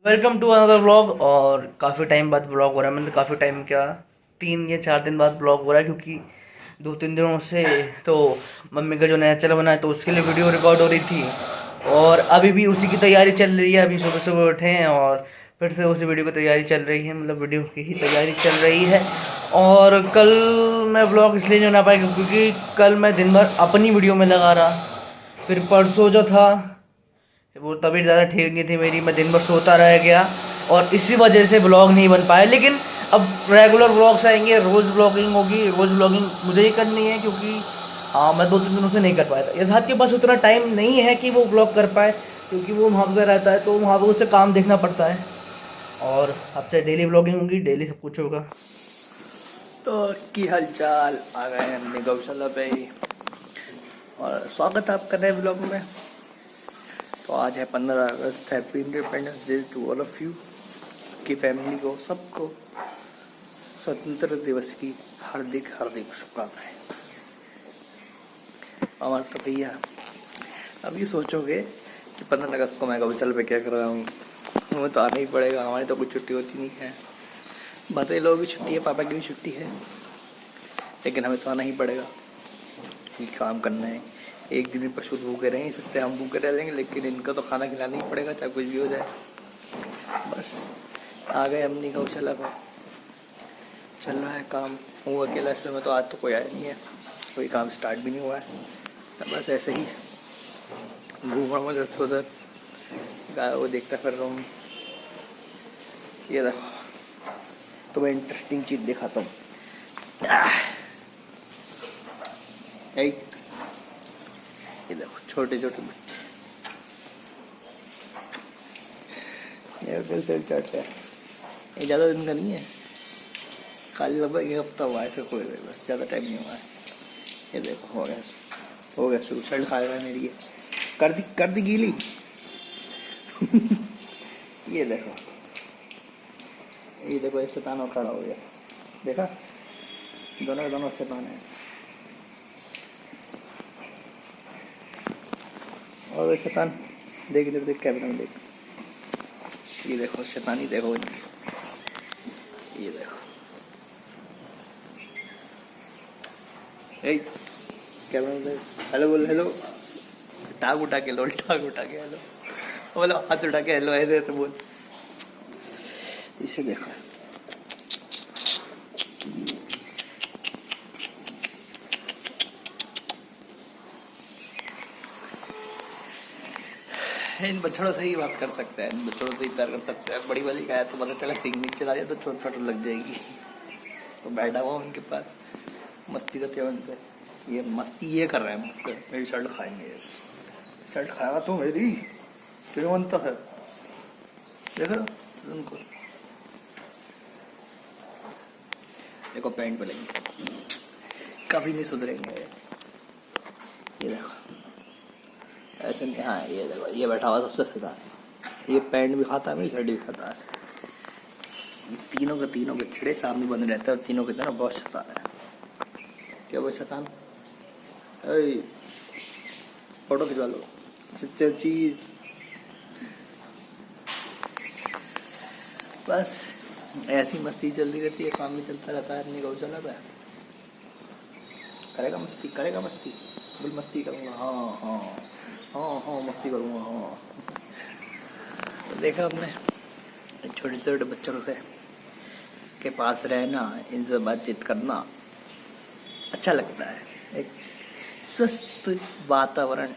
Welcome to another vlog. और काफ़ी time बाद व्लॉग हो रहा है, मतलब काफ़ी टाइम क्या 3 या 4 दिन बाद व्लॉग हो रहा है, क्योंकि 2-3 दिनों से तो मम्मी का जो नया चैनल बना है तो उसके लिए वीडियो रिकॉर्ड हो रही थी और अभी भी उसी की तैयारी चल रही है। अभी सुबह सुबह उठे हैं और फिर से उसी वीडियो की तैयारी चल रही है, मतलब वीडियो की ही तैयारी चल रही है। और कल मैं व्लॉग इसलिए नहीं बना पाया क्योंकि कल मैं दिन भर अपनी वीडियो में लगा रहा। फिर परसों जो था वो तबीयत ज़्यादा ठीक नहीं थी मेरी, मैं दिन भर सोता रह गया और इसी वजह से व्लॉग नहीं बन पाया। लेकिन अब रेगुलर व्लॉग्स आएंगे, रोज़ व्लॉगिंग होगी। रोज़ व्लॉगिंग मुझे ही करनी है क्योंकि हाँ, मैं 2-3 दिनों से नहीं कर पाया था। यथार्थ के पास उतना टाइम नहीं है कि वो व्लॉग कर पाए, क्योंकि वो वहाँ पर रहता है तो वहाँ पर उसे काम देखना पड़ता है। और आपसे डेली व्लॉगिंग होगी, डेली सब कुछ होगा। तो की हाल चाल, आ गए हैं हमने गौशाला पे और स्वागत है आपका नए व्लॉग में। तो आज है 15 अगस्त। Happy independence day to all of you, की फैमिली को, सबको स्वतंत्र दिवस की हार्दिक हार्दिक शुभकामनाएं। और तो भैया अब ये सोचोगे कि 15 अगस्त को मैं गौशाला पे क्या कर रहा हूँ, हमें तो आना ही पड़ेगा, हमारी तो कुछ छुट्टी होती नहीं है। बातें लोगों की छुट्टी है, पापा की भी छुट्टी है, लेकिन हमें तो आना ही पड़ेगा क्योंकि काम करना है। एक दिन भी पशु भूखे रह नहीं सकते, हम भूखे रह लेंगे, लेकिन इनका तो खाना खिलाना ही पड़ेगा चाहे कुछ भी हो जाए। बस आ गए हमने गौशाला पर, चल रहा है काम। हूँ अकेला इस समय, तो आज तो कोई आया नहीं है, कोई काम स्टार्ट भी नहीं हुआ है। तो बस ऐसे ही घूम रहा हूँ इधर से उधर, गाय वो देखता फिर रहा हूँ। ये देखो, तो मैं इंटरेस्टिंग चीज़ दिखाता हूँ। ये देखो छोटे छोटे बच्चे, ये फिर से चढ़ है। ये ज़्यादा दिन का नहीं है, खाली लगभग 1 हफ्ता हुआ है, ऐसे कोई बस ज़्यादा टाइम नहीं हुआ है। ये देखो हो गया शुरू, शर्ट खाएगा मेरी, ये कर दी गीली। ये देखो एक शैतान और खड़ा हो गया, देखा, दोनों शैतान है। और वो शैतान देख कैमरा में देख, ये देखो शैतानी देखो, ये देखो कैमरा में देख, हेलो बोल, हेलो, टांग उठा के हेलो, बोलो हाथ उठा के हेलो, ऐसे ऐसे बोल। इसे देखो, इन बछड़ों से ही बात कर सकते हैं, इन बछड़ों से ही प्यार कर सकते हैं। बड़ी वाली का है तो पता चला सिंह नीचे चला जाए तो छोट छोट लग जाएगी, तो बैठा हुआ उनके पास मस्ती करते हैं उनसे। ये मस्ती ये कर रहे हैं मुझसे, मेरी शर्ट खाएंगे, शर्ट खाएगा तो मेरी क्यों बनता है, देखो उनको, देखो पैंट पे लगी, कभी नहीं सुधरेंगे। ये देखो ऐसे नहीं, हाँ ये देखो, ये बैठा हुआ सबसे शैतान है, ये पैंट भी खाता है, मेरी शर्ट भी खाता है। ये तीनों के छिड़े सामने बंद रहते हैं और तीनों के तीनों बहुत शैतान है। क्या वो शैतान, फोटो खिंचवा लो, सच्चा चीज। बस ऐसी मस्ती चलती रहती है, काम भी चलता रहता है अपनी गौशाला पे। करेगा मस्ती, बोल मस्ती करूँगा, हाँ मस्ती करूँगा, हाँ। तो देखा हमने छोटे छोटे बच्चों से के पास रहना, इनसे बातचीत करना अच्छा लगता है, एक स्वस्थ वातावरण।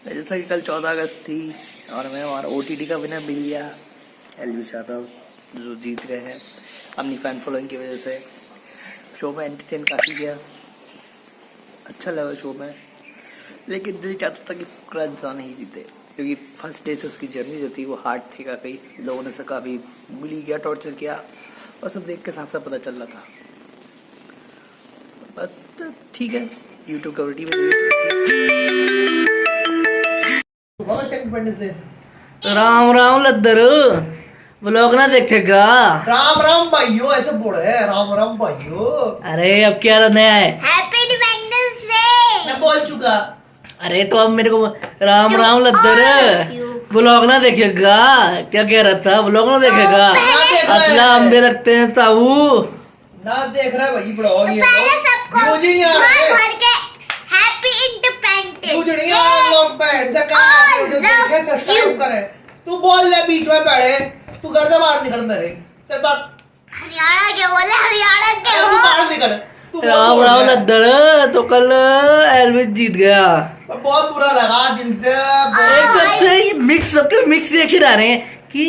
जैसा कि कल 14 अगस्त थी और मैं हमारा OTT का विनर मिल गया, LV यादव, जो जीत गए हैं अपनी फैन फॉलोइंग की वजह से। शो में एंटरटेन काफ़ी किया, अच्छा लगा शो में, लेकिन दिल चाहता था कि फुकरा इंसान ही जीते, क्योंकि फर्स्ट डे से उसकी जर्नी जो थी वो हार्ड थी काफ़ी। लोगों ने से काफ़ी बुली किया, टॉर्चर किया, और सब देख के साफ साफ पता चल रहा था। बस ठीक है, यूट्यूब कम्युनिटी में राम राम लद्दर व्लॉग ना देखेगा। राम राम भाइयों, ऐसे बोल रहे हैं, राम राम भाइयों। अरे अब क्या नया है, हैप्पी इंडिपेंडेंस डे। दूंगा। अरे तो अब मेरे को राम राम लद्दर ब्लॉग ना देखेगा, क्या कह रहा था, ब्लॉग ना देखेगा, असला अम्बे रखते हैं ताऊ ना देख रहा है भाई ब्लॉग ये व्यूज ही नहीं आ रहे। हैप्पी इंडिपेंडेंस व्यूज नहीं आ रहे लोग पे वीडियो देखे सब्सक्राइब करे। तू बोल ले बीच में पड़े, तू घर से बाहर निकल मेरे तेरे बात। हरियाणा के बोले, हरियाणा के तू हो। बाहर निकल। तू राम राम लद्दर। तो कल एल्विस जीत गया, बहुत बुरा लगा दिल से। एकदम से ये मिक्स, सबके मिक्स रिएक्शन आ रहे हैं कि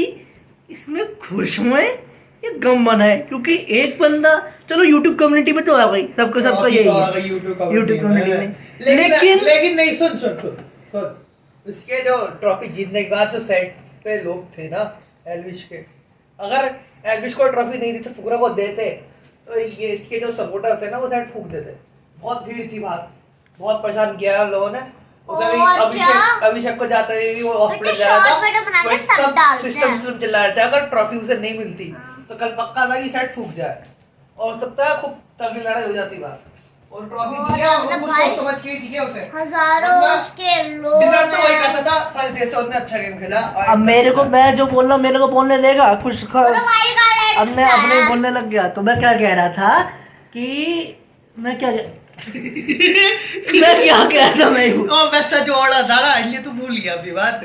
इसमें खुश हुए या गम बना है, क्योंकि एक बंदा चलो यूट्यूब कम्युनिटी में तो आ गई, सबका सबका यही है यूट्यूब कम्युनिटी में, लेकिन नहीं सुन उसके जो ट्रॉफी जीतने के बाद जो सेट पे लोग थे ना एल्विश के, अगर एल्विश को ट्रॉफी नहीं दी तो फुकरा को देते तो ये इसके जो सपोर्टर्स थे ना वो साइड फूक देते। बहुत भीड़ थी बाहर, बहुत परेशान किया लोगों ने उसे। अभिषेक को जाते हुए भी वो हॉस्पिटल जा रहा था, सब सिस्टम चल रहा था। अगर ट्रॉफी उसे नहीं मिलती तो कल पक्का था कि साइड फूक जाए और सकता है खूब तगड़ी लड़ाई हो जाती बात। और ट्रॉफी दिया वो कुछ सोच समझ के ही दिया उसे। हजारों उसके लोग डिजर्व तो वही करता था, फर्स्ट डे से उसने अच्छा गेम खेला। अब मेरे को, मैं जो बोल रहा हूँ मेरे को बोलने देगा कुछ अब मैं है। अपने बोलने लग गया। तो मैं क्या कह रहा था कि मैं क्या कह रहा था मैं मैं सच बोल रहा था ना, ये तू भूल गया अपनी बात।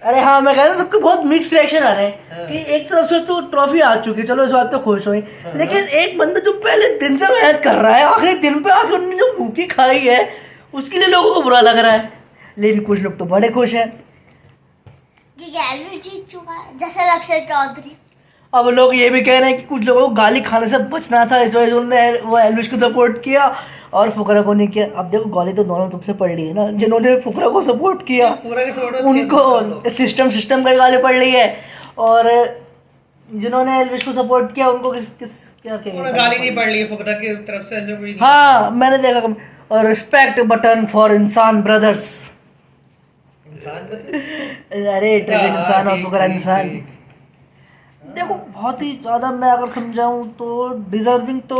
अरे हाँ, मैं कह रहा था सबके बहुत मिक्स रिएक्शन आ रहे हैं कि एक तरफ से तो ट्रॉफी आ चुकी है, चलो इस बात पे खुश हुई, लेकिन एक बंदा जो पहले दिन से मेहनत कर रहा है, आखिरी दिन पे आके उन्होंने जो भूखी खाई है उसके लिए लोगों को बुरा लग रहा है। लेकिन कुछ लोग तो बड़े खुश हैं कि एल्विस जीत चुका है, जैसे लक्ष्य चौधरी। अब लोग ये भी कह रहे हैं कि कुछ लोगों को गाली खाने से बचना था, इस वजह से उन्होंने वो एल्विश को सपोर्ट किया और फुकरा को नहीं किया। अब देखो गाली तो दोनों तुमसे पड़ रही है ना, जिन्होंने फुकरा को सपोर्ट किया उनको सिस्टम का गाली पड़ रही है, और जिन्होंने एल्विश को सपोर्ट किया उनको क्या गाली नहीं पड़ रही है फुकरा की तरफ से जो भी। हाँ मैंने देखा, और रिस्पेक्ट बटन फॉर इंसान ब्रदर्स। अरे इंसान और फुकरा इंसान। देखो बहुत ही ज़्यादा मैं अगर समझाऊँ तो डिजर्विंग तो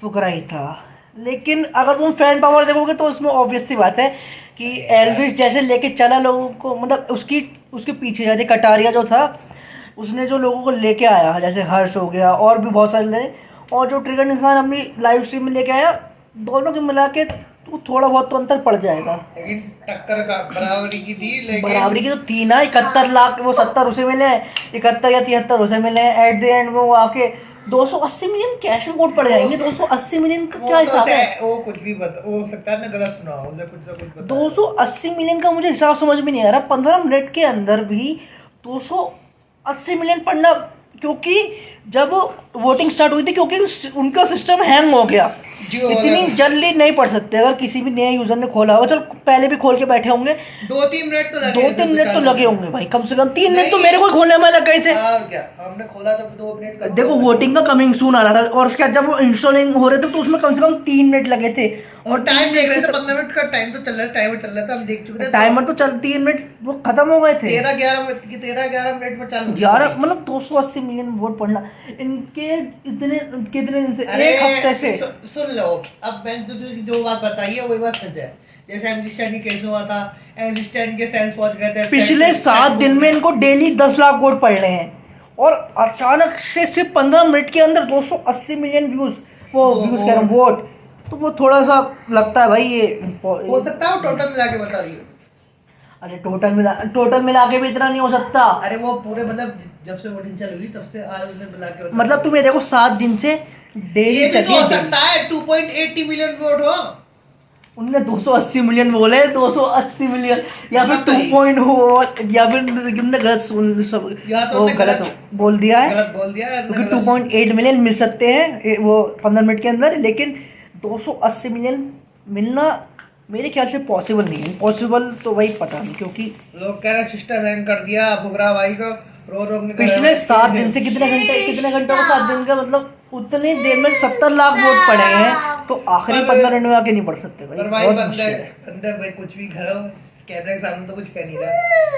फुकरा ही था, लेकिन अगर तुम फैन पावर देखोगे तो उसमें ऑब्वियस सी बात है कि एल्विस जैसे लेके चला लोगों को, मतलब उसके पीछे जैसे कटारिया जो था उसने जो लोगों को लेके आया, जैसे हर्ष हो गया और भी बहुत सारे, और जो ट्रिगर इंसान अपनी लाइव स्ट्रीम में लेके आया, दोनों के मिला के तो थोड़ा बहुत तो अंतर पड़ जाएगा। लेकिन टक्कर का बराबरी की थी, लेकिन बराबरी की तो थी ना। 71 लाख वो 70 उसे मिले, 71 या 73 उसे मिले, एट द एंड में वो आके 280 मिलियन कैसे वोट पड़ जाएंगे। 280 मिलियन का क्या हिसाब है? वो कुछ भी हो सकता है ना, गलत सुना हो, कुछ 280 मिलियन का मुझे हिसाब समझ में नहीं आ रहा। 15 मिनट के अंदर भी 280 मिलियन पड़ना, क्योंकि जब वोटिंग स्टार्ट हुई थी, क्योंकि उनका सिस्टम हैंग हो गया, इतनी जल्दी नहीं पढ़ सकते। अगर किसी भी नए यूजर ने खोला होगा, चलो पहले भी खोल के बैठे होंगे, 2-3 मिनट तो लगे होंगे भाई, कम से कम 3 मिनट तो मेरे को खोलने में लग गए थे। क्या हमने खोला तो 2 मिनट का। देखो वोटिंग का कमिंग सून आ रहा था, और उसके बाद जब वो इंस्टॉलिंग हो रहे थे तो उसमें कम से कम 3 मिनट लगे थे, और टाइम देख रहे थे 15 मिनट का टाइम तो चल रहा है, टाइमर चल रहा था, हम देख चुके थे। टाइमर तो चल 3 मिनट वो खत्म हो गए थे, 13-11 मिनट में चालू 11 मतलब 280 मिलियन वोट पड़ना इनके इतने कितने दिन से, एक हफ्ते से। सुन लो, अब मैं जो बात बताई है वही बात सच है। जैसे एमजी स्टैंड की केस हुआ था, एमजी स्टैंड के फैंस पहुंच गए थे, पिछले 7 दिन में इनको डेली 10 लाख वोट पड़ रहे हैं, और अचानक से सिर्फ 15 मिनट के अंदर 280 मिलियन वोट, तो वो थोड़ा सा लगता है भाई ये हो सकता है वो टोटल मिला के बता रही है। अरे टोटल मिला के भी इतना नहीं हो सकता। अरे वो पूरे मतलब जब से वोटिंग चालू हुई तब से आज उसने मिला के, मतलब तुम्हें देखो 7 दिन से डेली चली हो सकता है 2.80 मिलियन वोट हो। उनने 280 मिलियन बोले, 280 मिलियन या फिर 2 पॉइंट हो, या फिर तुमने गलत सुन सब गलत बोल दिया है, क्योंकि 2.8 मिलियन मिल सकते हैं वो 15 मिनट के अंदर, लेकिन 280 मिलियन मिलना मेरे ख्याल से पॉसिबल नहीं है। पॉसिबल तो वही पता नहीं, क्योंकि लोग कह रहे सिस्टम हैंग कर दिया फुकरा भाई को, रो पिछले 7 दिन से कितने घंटों को 7 दिन का मतलब उतनी देर में 70 लाख वोट पड़े हैं, तो आखिरी 15 मिनट में आके नहीं पढ़ सकते भाई, भाई बंदे भाई कुछ भी करो, कैमरे के सामने तो कुछ कह नहीं रहा,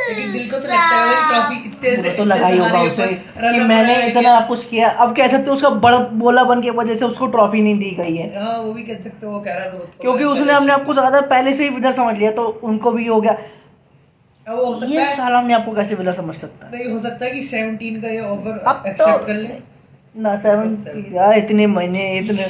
लेकिन दिल को तो लगता है कि ट्रॉफी इतने वो तो लगा ही होगा उसे कि मैंने इतना कुछ किया। अब कह सकते हो उसका बड़ा बोलापन की वजह से उसको ट्रॉफी नहीं दी गई है। हाँ वो भी कह सकते हो, वो कह रहा था वो तो क्योंकि उसने अपने आप को ज्यादा पहले से ही विनर समझ लिया, तो उनको भी हो गया। अब वो हो सकता ये है साला अपने आप को कैसे विनर समझ सकता है? नहीं, हो सकता है कि 17 का ये ऑफर अब तो एक्सेप्ट कर ले ना 7 यार, इतने महीने, इतने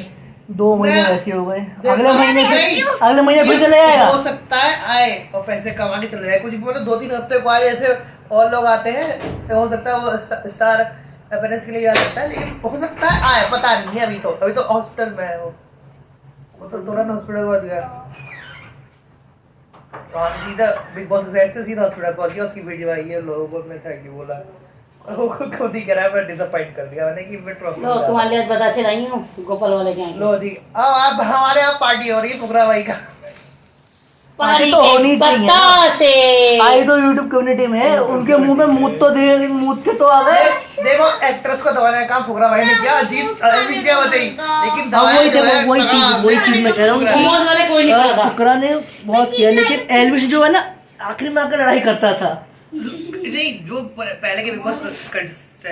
2 महीने वैसे हो गए। अगले महीने फिर चले जाएगा। हो सकता है आए और पैसे कमा के चले जाए, कुछ मतलब 2-3 हफ्ते को आए, ऐसे और लोग आते हैं, तो हो सकता है वो स्टार अपीयरेंस के लिए जा सकता है, लेकिन हो सकता है आए, पता नहीं है। अभी तो हॉस्पिटल में है वो तो तुरंत हॉस्पिटल पहुंच गया, वहाँ से सीधा बिग बॉस के सेट से सीधा हॉस्पिटल पहुंच गया। उसकी वीडियो आई है, लोगों को थैंक यू बोला, और वो खुद ही कह रहा है मैं डिसअपॉइंट कर दिया मैंने कि मैं ट्रॉफी लो तुम्हारे लिए आज बता के लाई हूँ गोपाल वाले के यहाँ लो दी। अब आप हमारे यहाँ पार्टी हो रही है फुकरा भाई का। पार्टी तो के होनी चाहिए ना। बतासे। आई तो यूट्यूब कम्युनिटी में उनके मुंह में मूत तो दे, मूत के तो आ गए। देखो एक्ट्रेस को दबाने का काम फुकरा भाई ने किया, जीत एल्विश क्या बताई, लेकिन हाँ, दबाया जो है वही चीज मैं कह रहा हूँ कि मौज वाले कोई नहीं करता। फुकरा ने बहुत किया, लेकिन एल्विश जो है ना आखिरी में आकर लड़ाई करता था। नहीं, जो पहले के बिग बॉस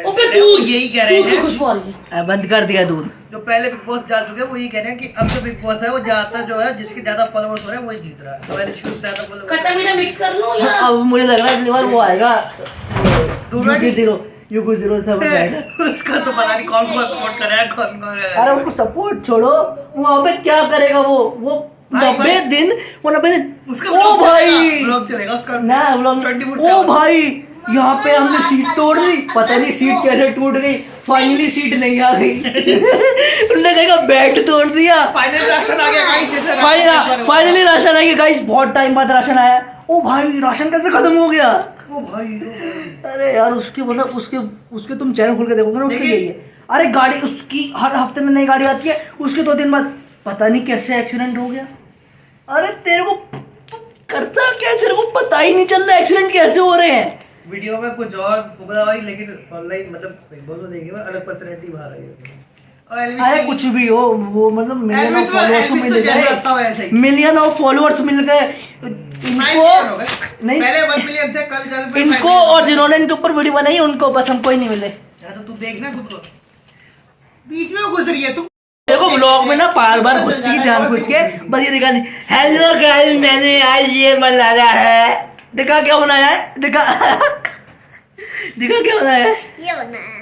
ओबे दूध यही कह रहे दूध की हैं, खुशबू आ रही है। बंद कर दिया दूध। जो पहले बिग बॉस जा चुके हैं वो यही कह रहे हैं कि अब जो बिग बॉस है वो ज्यादातर जो है जिसके ज्यादा फॉलोअर्स हो रहे हैं वही जीत रहा है। तो एल्विश को ज्यादा खट्टा फॉलोअर्स मीठा मिक्स कर लो या अब मुझे लग रहा है अगली बार वो आएगा, टूर्नामेंट यूको 07 आएगा। उसका तो पता नहीं कौन कौन सपोर्ट कर रहा है, कौन कौन अरे उनको सपोर्ट छोड़ो, वहाँ पे क्या करेगा वो भाई, 90 दिन, वो 90 दिन उसका ओ भाई ब्लॉग चलेगा उसका ना ब्लॉग 24/7 ओ भाई यहाँ पे हमने सीट तोड़ दी, पता नहीं सीट कैसे टूट गई, फाइनली सीट नहीं आ गई। उन्होंने कहेगा बैट तोड़ दिया, फाइनल राशन आ गया गाइस, जैसे फाइनली राशन आ गया गाइस, बहुत टाइम बाद राशन आया। ओ भाई राशन कैसे खत्म हो गया? ओ भाई अरे यार उसके मतलब उसके तुम चैनल खोल के देखोगे ना, उसके लेकिन- यही है। अरे गाड़ी उसकी हर हफ्ते में नई गाड़ी आती है, उसके 2 दिन बाद पता नहीं कैसे एक्सीडेंट हो गया। अरे तेरे को करता क्या, तेरे को पता ही नहीं चल रहा एक्सीडेंट कैसे हो रहे हैं। वीडियो में कुछ और फुकरा भाई, लेकिन ऑनलाइन मतलब बिग बॉस में देखेंगे अलग पर्सनालिटी बाहर आई है। और एल्विश अरे की- कुछ भी हो, वो मतलब मिलियन ऑफ फॉलोअर्स एल्विश तो मिल जैसा लगता है वैसा गए, ही। मिलियन ऑफ फॉलोअर्स मिल गए 5 इनको। मिलियन हो गए। नहीं, पहले 1 मिलियन थे, कल चल पे 5 इनको मिलियन। और जिन्होंने इनके ऊपर वीडियो बनाई उनको, बस हमको ही नहीं मिले। या तो तू देखना खुद को, बीच में वो घुस रही है तू। देखो व्लॉग में ना बार बार घुसती है जानबूझ के, बस ये दिखा नहीं हेलो गाइस मैंने आज ये बनाया है, दिखा क्या बनाया है, दिखा दिखा क्या बनाया है, ये बना है।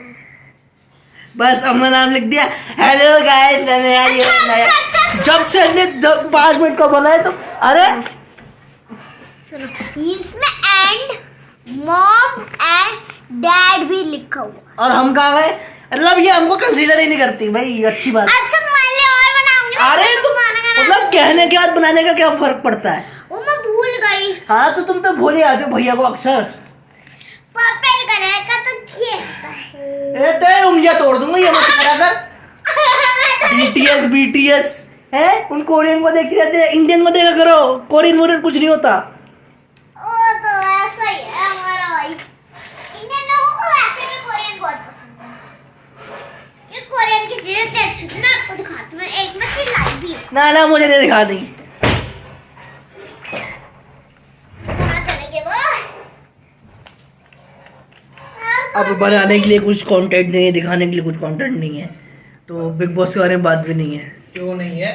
बस अपना नाम लिख दिया, हेलो गाइस मैंने आज ये बनाया। जब से हमने 5 मिनट का बनाया तो अरे सुनो, इसमें एंड मॉम एंड डैड भी लिखा हुआ। और हम कहाँ गए, मतलब ये हमको कंसीडर ही नहीं करती भाई, अच्छी बात। अच्छा तुम्हारे लिए और बनाऊंगी। अरे तो मतलब कहने के बाद बनाने का क्या फर्क पड़ता है। वो मैं भूल गई। हाँ तो तुम तो भूल ही आते हो भैया को अक्सर। पर्पल कलर का तो खेलता है। ए तेरे उंगलियां तोड़ दूंगा ये मत करा कर। BTS है, उन कोरियन को देखती रहती है, इंडियन को देखा करो, कोरियन वोरियन कुछ नहीं होता। वो तो ऐसा ही है हमारा भाई। इंडियन लोगों को वैसे भी कोरियन बहुत पसंद है। ये कोरियन की चीजें इतनी अच्छी थी ना, वो दिखाती मैं एक में चिल्लाई भी हूँ। ना मुझे नहीं दिखा दी। कहाँ चले गए वो? अब बनाने के लिए कुछ कंटेंट नहीं है, दिखाने के लिए कुछ कंटेंट नहीं है, तो बिग बॉस के बारे में बात भी नहीं है। क्यों नहीं है?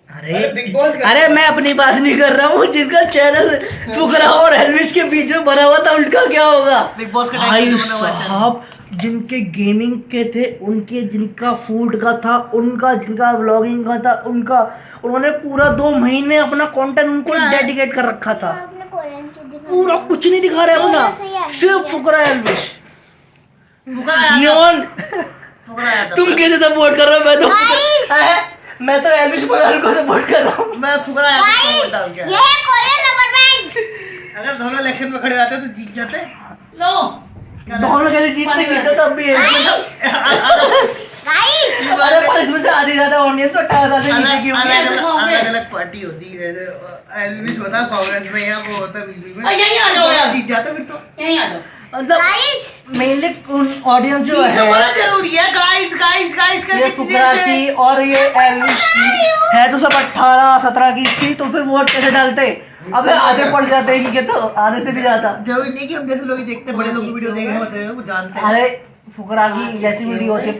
अरे बिग बॉस का- अरे मैं अपनी बात नहीं कर रहा हूँ, जिनका चैनल फुकरा और एल्विश के बीच में बना हुआ था उनका क्या होगा। बिग बॉस के टाइम भाई पे जो बना हुआ चैनल। साहब, जिनके गेमिंग के थे उनके, जिनका फूड का था उनका, जिनका व्लॉगिंग का था उनका, उन्होंने पूरा 2 महीने अपना कंटेंट उनको डेडिकेट कर रखा था। आपने कोरियन की दिखाई। पूरा कुछ नहीं दिखा रहे ऐसे ही अपना, है। सिर्फ फुकरा एल्विश फुकरा आया था। लियोन। फुकरा आया था। तुम कैसे सपोर्ट कर रहे हो? मैं तो एल्विश मलाल को सपोर्ट कर रहा हूँ। मैं फुकरा आया था, गाइस, तो डाल के ये आया। है कोरियन रबर बैंड। अगर दोनों इलेक्शन में खड़े रहते तो जीत जाते। लो दोनों कैसे जीतते तब भी है। गाइस, अरे पर इसमें से आधी ज्यादा ऑडियंस तो 18 से नीचे की होगी। अलग- अलग पार्टी होती है। एल्विश होता कांग्रेस में या वो होता बीजेपी में, यहीं आ जाओ यार। जीत जाता फिर तो। यहीं आ जाओ। मतलब गाइस, मेनली ऑडियंस जो है बोला जरूरी है गाइस गाइस गाइस ये फुकरा की और ये एल्विश की है तो सब 18-17 की थी, तो फिर वोट कैसे डालते? अबे आधे पड़ जाते इनके, तो आधे से भी ज्यादा। जरूरी नहीं कि हम जैसे लोग ही देखते हैं, बड़े लोग की वीडियो देख रहे हैं, बता रहे हो, वो जानते हैं। अरे फुकरा की जैसी वीडियो होती है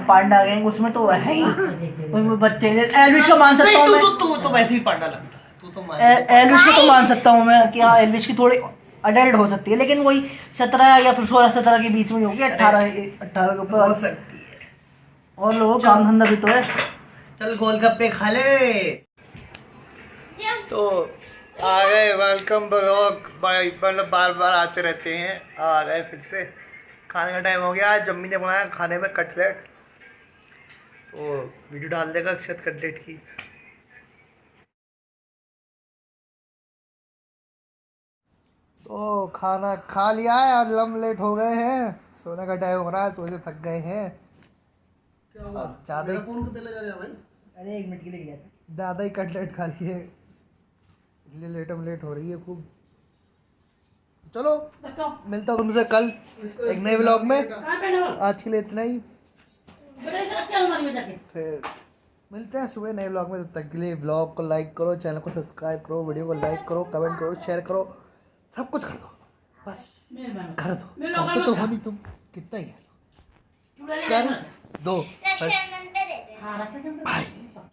पांडा गैंग, उसमें तो है ही, उसमें बच्चे एल्विश को मान सकता हूँ नहीं, मैं। तू तो वैसे ही पांडा लगता है, तू तो मान एल्विश को तो मान सकता हूँ मैं कि हाँ एल्विश की थोड़ी अडल्ट हो सकती है, लेकिन वही 17 या फिर 16-17 के बीच में ही होगी, 18 के हो ऊपर। सकती है। और लोगों का काम धंधा भी तो है। चल गोलगप्पे खा ले। तो आ गए, वेलकम ब्लॉग भाई, मतलब बार बार आते रहते हैं, आ गए फिर से। खाने का टाइम हो गया, आज जम्मी ने बनाया खाने में कटलेट, तो वीडियो डाल देगा अक्षत कटलेट की। तो खाना खा लिया है और लम लेट हो गए हैं, सोने का टाइम हो रहा है, सोचे थक गए हैं। अब ज़्यादा ही अरे 1 मिनट के लिए गया था। ज़्यादा ही कटलेट खा लिए, इसलिए लेट हो रही है खूब। चलो मिलता हूँ तुमसे कल एक नए व्लॉग में। आज के लिए इतना ही, फिर मिलते हैं सुबह नए व्लॉग में। तब तक के लिए व्लॉग को लाइक करो, चैनल को सब्सक्राइब करो, वीडियो को लाइक करो, कमेंट करो, शेयर करो, सब कुछ कर दो, बस कर दो। करते तो हो नहीं तुम, कितना ही कर दो, बस। रक्षाबंधन पे देते हैं। बाय।